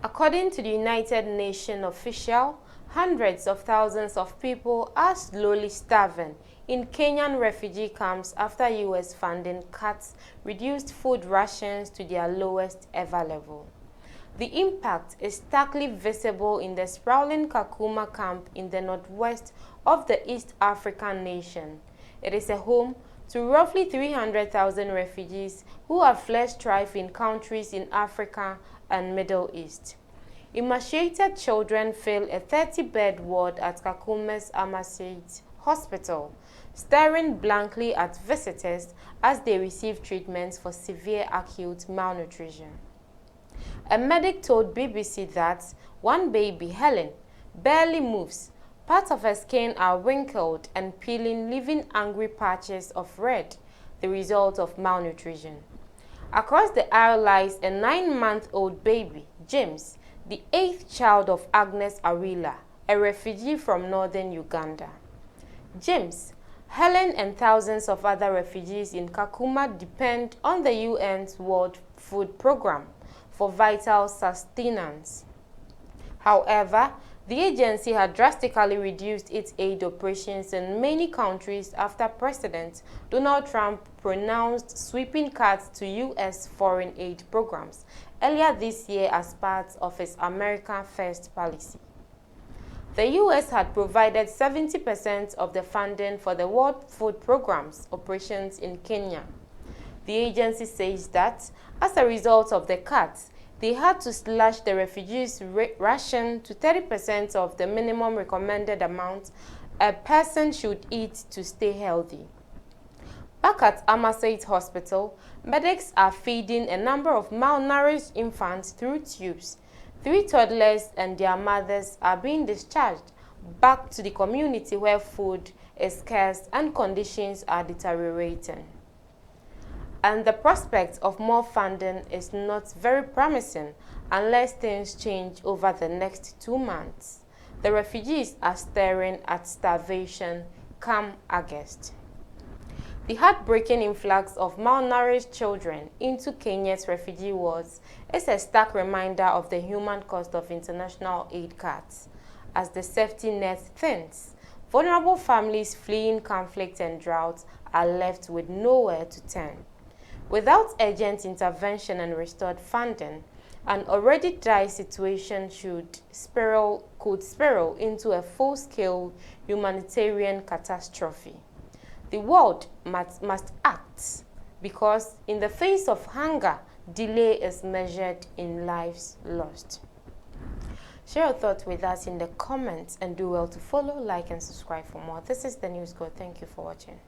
According to the United Nations official, hundreds of thousands of people are slowly starving in Kenyan refugee camps after U.S. funding cuts reduced food rations to their lowest ever level. The impact is starkly visible in the sprawling Kakuma camp in the northwest of the East African nation. It is a home to roughly 300,000 refugees who have fled strife in countries in Africa and Middle East. Emaciated children fill a 30-bed ward at Kakuma's Amasit Hospital, staring blankly at visitors as they receive treatments for severe acute malnutrition. A medic told BBC that one baby, Helen, barely moves. Parts of her skin are wrinkled and peeling, leaving angry patches of red, the result of malnutrition. Across the aisle lies a 9-month-old baby, James, the 8th child of Agnes Arila, a refugee from northern Uganda. James, Helen and thousands of other refugees in Kakuma depend on the UN's World Food Programme for vital sustenance. However, the agency had drastically reduced its aid operations in many countries after President Donald Trump pronounced sweeping cuts to U.S. foreign aid programs earlier this year as part of its America First policy. The U.S. had provided 70% of the funding for the World Food Programme's operations in Kenya. The agency says that, as a result of the cuts, they had to slash the refugees' ration to 30% of the minimum recommended amount a person should eat to stay healthy. Back at Amasit Hospital, medics are feeding a number of malnourished infants through tubes. 3 toddlers and their mothers are being discharged back to the community where food is scarce and conditions are deteriorating. And the prospect of more funding is not very promising unless things change over the next 2 months. The refugees are staring at starvation come August. The heartbreaking influx of malnourished children into Kenya's refugee wards is a stark reminder of the human cost of international aid cuts. As the safety net thins, vulnerable families fleeing conflict and drought are left with nowhere to turn. Without urgent intervention and restored funding, an already dire situation could spiral into a full-scale humanitarian catastrophe. The world must act because in the face of hunger, delay is measured in lives lost. Share your thoughts with us in the comments and do well to follow, like, and subscribe for more. This is the News Code. Thank you for watching.